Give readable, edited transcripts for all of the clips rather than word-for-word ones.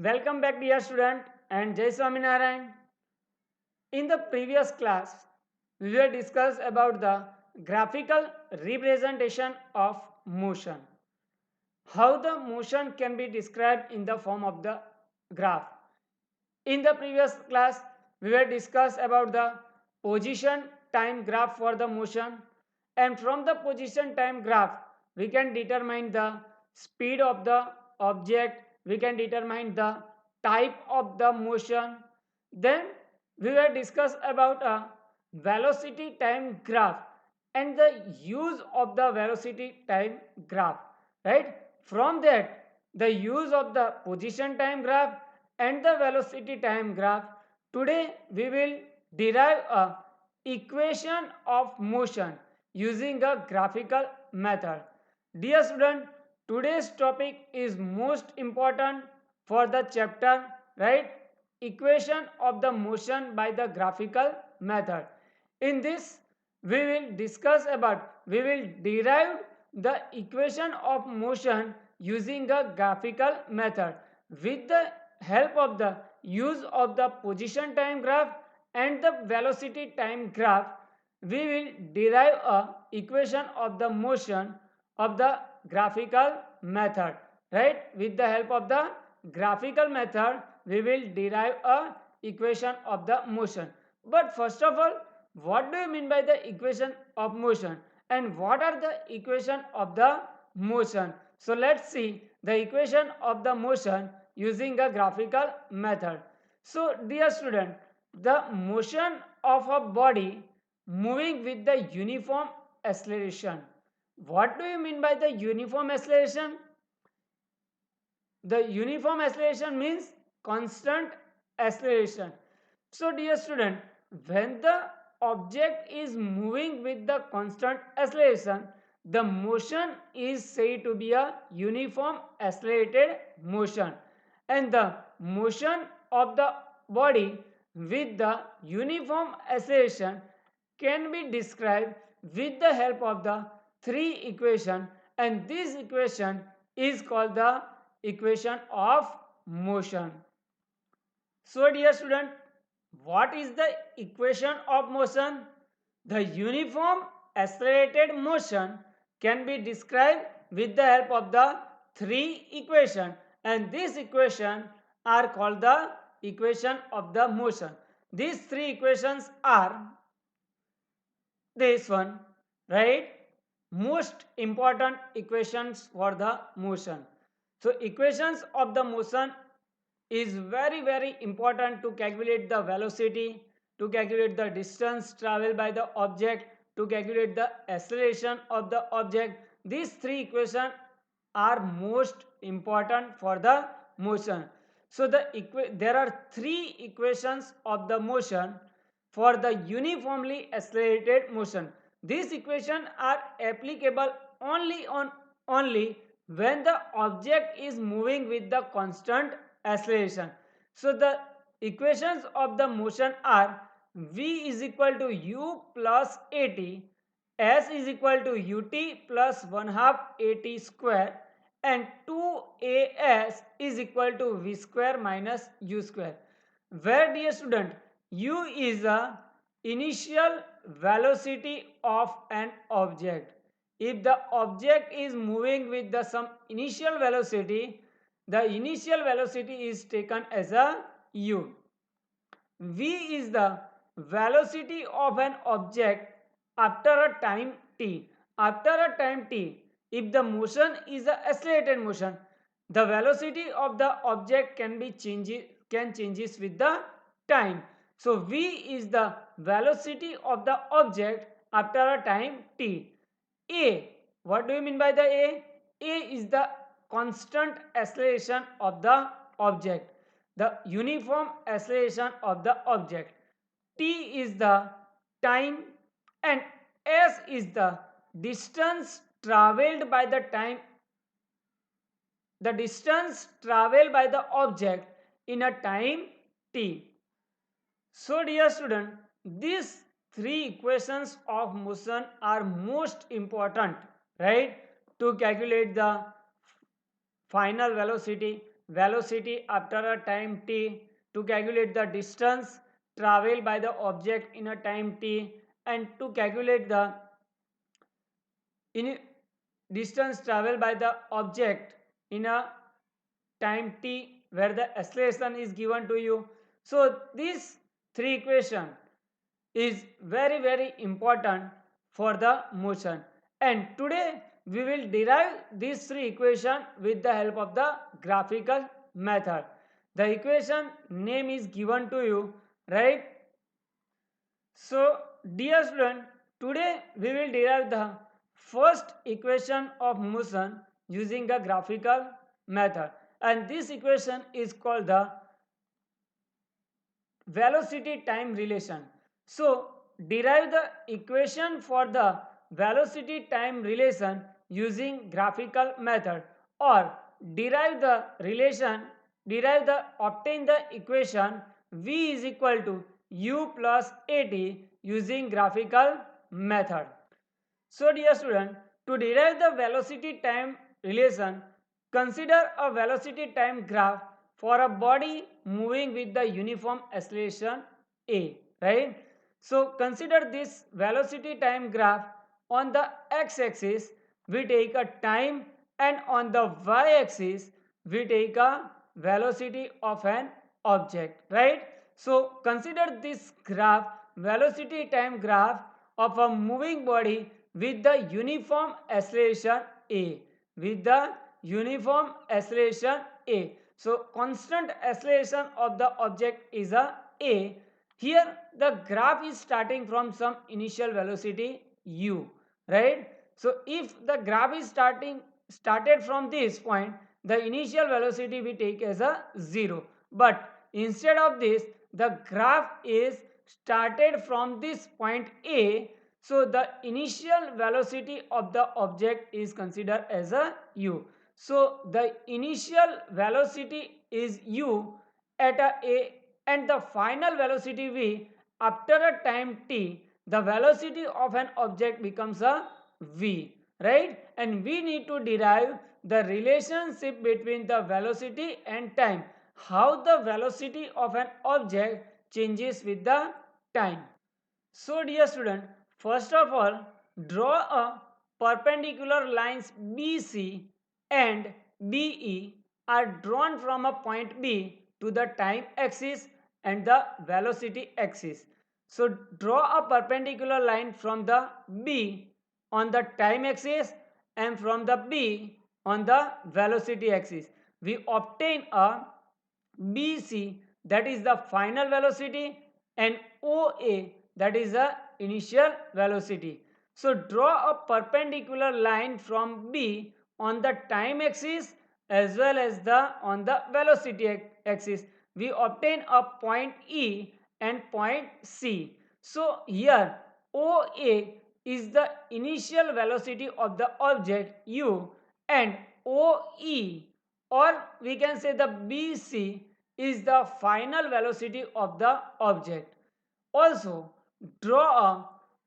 Welcome back dear student and Jai Swaminarayan. In the previous class, we will discuss about the graphical representation of motion. How the motion can be described in the form of the graph. In the previous class, we will discuss about the position time graph for the motion, and from the position time graph we can determine the speed of the object, we can determine the type of the motion. Then we will discuss about a velocity time graph and the use of the velocity time graph, right? From that, the use of the position time graph and the velocity time graph, today we will derive a equation of motion using a graphical method. Dear student, today's topic is most important for the chapter, right? Equation of the motion by the graphical method. In this we will derive the equation of motion using a graphical method with the help of the use of the position time graph and the velocity time graph. We will derive a equation of the motion of the graphical method, right? With the help of the graphical method we will derive a equation of the motion. But first of all, what do you mean by the equation of motion and what are the equation of the motion? So let's see the equation of the motion using a graphical method. So dear student, the motion of a body moving with the uniform acceleration. What do you mean by the uniform acceleration? The uniform acceleration means constant acceleration. So dear student, when the object is moving with the constant acceleration, the motion is said to be a uniform accelerated motion, and the motion of the body with the uniform acceleration can be described with the help of the three equation, and this equation is called the equation of motion. So dear student, what is the equation of motion? The uniform accelerated motion can be described with the help of the three equation, and these equation are called the equation of the motion. These three equations are this one, right? Most important equations for the motion. So equations of the motion is very important to calculate the velocity, to calculate the distance traveled by the object, to calculate the acceleration of the object. These three equations are most important for the motion. So there are three equations of the motion for the uniformly accelerated motion. These equations are applicable only when the object is moving with the constant acceleration. So the equations of the motion are v is equal to u plus at, s is equal to ut plus 1 half at square, and 2as is equal to v square minus u square, where dear student u is the initial velocity of an object. If the object is moving with the some initial velocity, the initial velocity is taken as a u. V is the velocity of an object after a time t. After a time t, if the motion is a accelerated motion, the velocity of the object can changes with the time. So v is the velocity of the object after a time t. A, what do you mean by the A? A is the constant acceleration of the object, the uniform acceleration of the object. T is the time, and S is the distance traveled by the time, the distance traveled by the object in a time t. So dear student, these three equations of motion are most important, right? To calculate the final velocity, velocity after a time t, to calculate the distance traveled by the object in a time t, and to calculate the in distance traveled by the object in a time t where the acceleration is given to you. So these three equation is very important for the motion, and today we will derive these three equation with the help of the graphical method. The equation name is given to you, right? So dear student, today we will derive the first equation of motion using a graphical method, and this equation is called the velocity time relation. So derive the equation for the velocity time relation using graphical method, or derive the relation, obtain the equation v is equal to u plus at using graphical method. So dear student, to derive the velocity time relation, consider a velocity time graph for a body moving with the uniform acceleration a, right? So consider this velocity time graph. On the x-axis we take a time, and on the y-axis we take a velocity of an object, right? So consider this graph, velocity time graph of a moving body with the uniform acceleration a, with the uniform acceleration a. So constant acceleration of the object is a. Here the graph is starting from some initial velocity u, right? So if the graph is started from this point, the initial velocity we take as a 0, but instead of this the graph is started from this point a, so the initial velocity of the object is considered as a u. So the initial velocity is u at a, and the final velocity v after a time t, the velocity of an object becomes a v, right? And we need to derive the relationship between the velocity and time, how the velocity of an object changes with the time. So dear student, first of all, draw a perpendicular lines BC and BE are drawn from a point B to the time axis and the velocity axis. So draw a perpendicular line from the B on the time axis and from the B on the velocity axis. We obtain a BC, that is the final velocity, and OA, that is the initial velocity. So draw a perpendicular line from B on the time axis as well as on the velocity axis. We obtain a point E and point C. So here OA is the initial velocity of the object u, and OE, or we can say the BC, is the final velocity of the object. Also, draw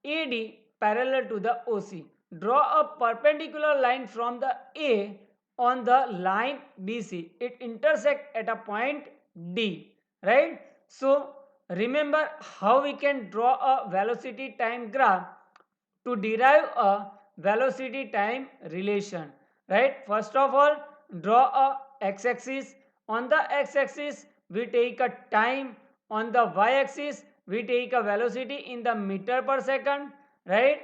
a AD parallel to the OC. Draw a perpendicular line from the A on the line BC. It intersects at a point D, right? So, remember how we can draw a velocity time graph to derive a velocity time relation, right? First of all, draw a x-axis. On the x-axis we take a time, on the y-axis we take a velocity in the meter per second, right?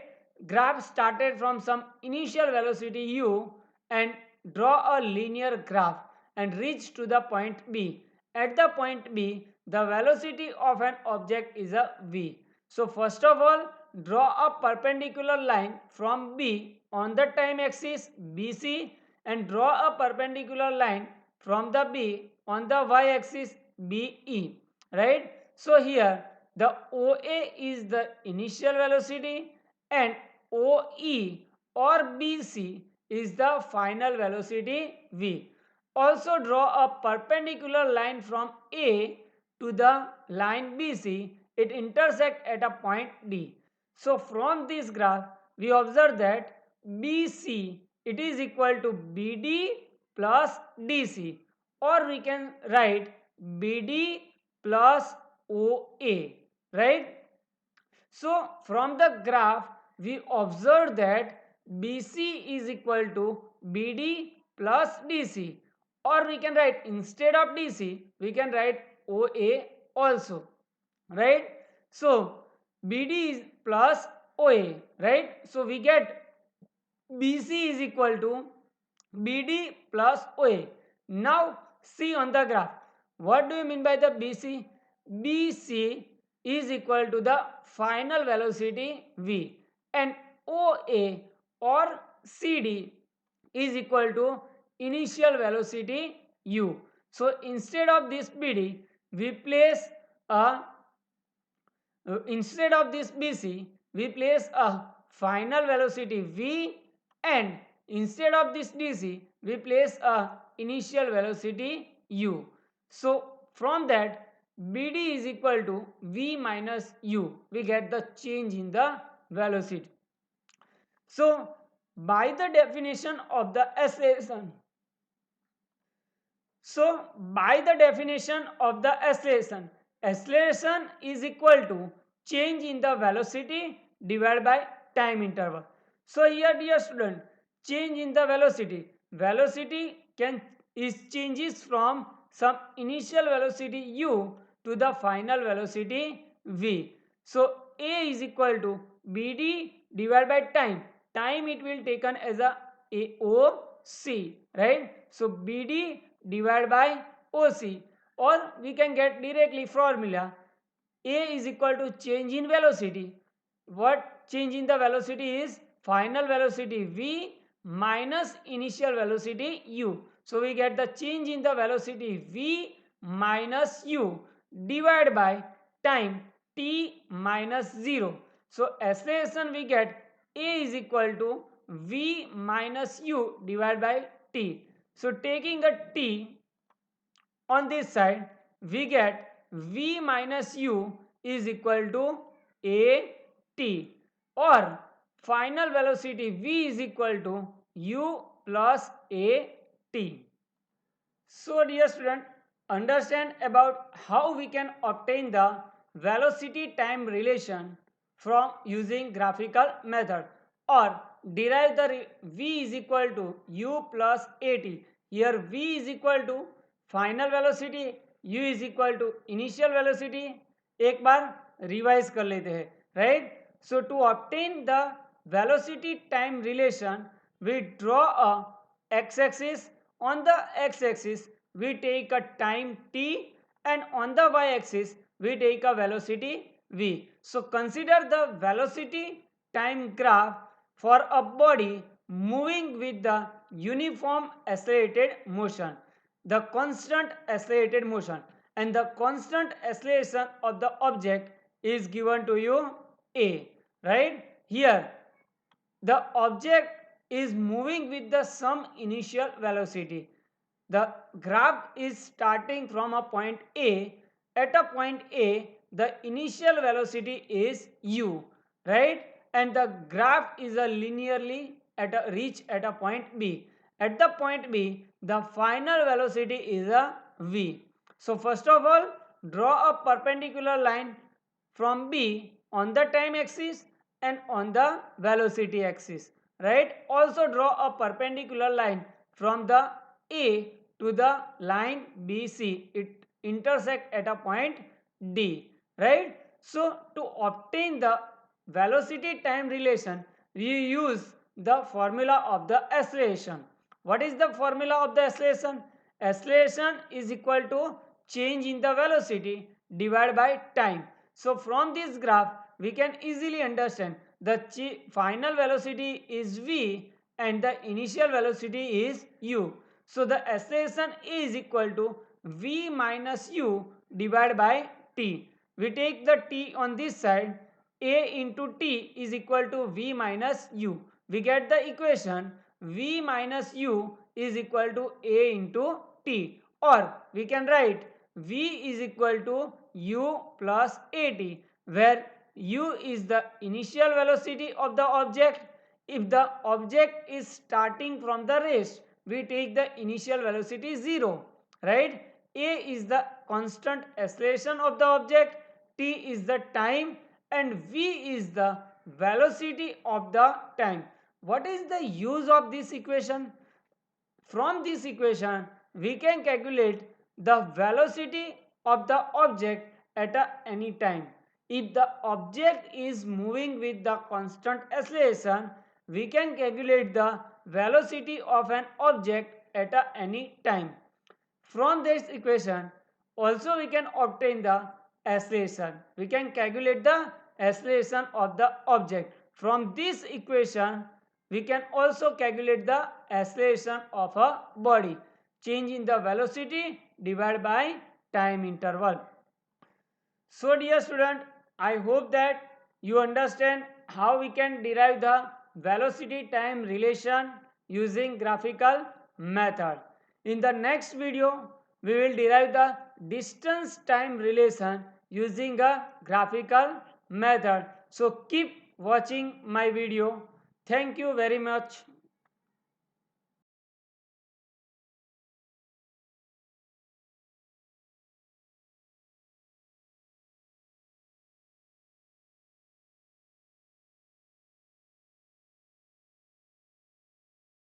Graph started from some initial velocity u, and draw a linear graph and reach to the point B. At the point B, the velocity of an object is a v. So first of all, draw a perpendicular line from B on the time axis BC, and draw a perpendicular line from the B on the y-axis BE, right? So here the OA is the initial velocity, and OE or BC is the final velocity v. Also draw a perpendicular line from A to the line BC. It intersects at a point D. So from this graph we observe that BC, it is equal to BD plus DC, or we can write BD plus OA, right? So from the graph we observe that BC is equal to BD plus DC, or we can write, instead of DC we can write OA also, right? So BD is plus OA, right? So we get BC is equal to BD plus OA. Now see on the graph. What do you mean by the BC? BC is equal to the final velocity V, and OA or CD is equal to initial velocity U. So instead of this BD, we place a instead of this BC, we place a final velocity V, and instead of this DC, we place a initial velocity U. So from that, BD is equal to V minus U. We get the change in the velocity. So by the definition of the acceleration, acceleration is equal to change in the velocity divided by time interval. So here, dear student, change in the velocity is changes from some initial velocity u to the final velocity v. So a is equal to bd divided by time it will taken as a AOC, right? So BD divided by OC, or we can get directly formula A is equal to change in velocity. What change in the velocity is? Final velocity V minus initial velocity U. So we get the change in the velocity V minus U divided by time t minus 0. So acceleration we get A is equal to V minus U divided by t. So taking a t on this side, we get V minus U is equal to AT, or final velocity V is equal to U plus AT. So dear student, understand about how we can obtain the velocity time relation from using graphical method, or derive the V is equal to U plus AT. Here V is equal to final velocity, u is equal to initial velocity. एक बार revise कर लेते हैं, right? So to obtain the velocity time relation we draw a x axis. On the x axis we take a time t, and on the y axis we take a velocity v. So consider the velocity time graph for a body moving with the uniform accelerated motion, the constant accelerated motion, and the constant acceleration of the object is given to you A, right? Here the object is moving with the some initial velocity. The graph is starting from a point A. At a point A, the initial velocity is u, right? And the graph is a linearly reach at a point B. At the point B, the final velocity is a v. So first of all, draw a perpendicular line from B on the time axis and on the velocity axis, right? Also draw a perpendicular line from the A to the line BC. It intersect at a point D, right? So to obtain the velocity time relation, we use the formula of the acceleration. What is the formula of the acceleration? Acceleration is equal to change in the velocity divided by time. So from this graph we can easily understand the final velocity is v and the initial velocity is u. So the acceleration is equal to v minus u divided by t. We take the t on this side. A into t is equal to v minus u. We get the equation v minus u is equal to a into t, or we can write v is equal to u plus at, where u is the initial velocity of the object. If the object is starting from the rest, we take the initial velocity 0, right? A is the constant acceleration of the object, t is the time, and v is the velocity of the time. What is the use of this equation? From this equation, we can calculate the velocity of the object at any time. If the object is moving with the constant acceleration, we can calculate the velocity of an object at any time. From this equation, also we can obtain the acceleration. We can calculate the acceleration of the object. From this equation, we can also calculate the acceleration of a body. Change in the velocity divided by time interval. So dear student, I hope that you understand how we can derive the velocity time relation using graphical method. In the next video, we will derive the distance time relation using a graphical method. So keep watching my video. Thank you very much.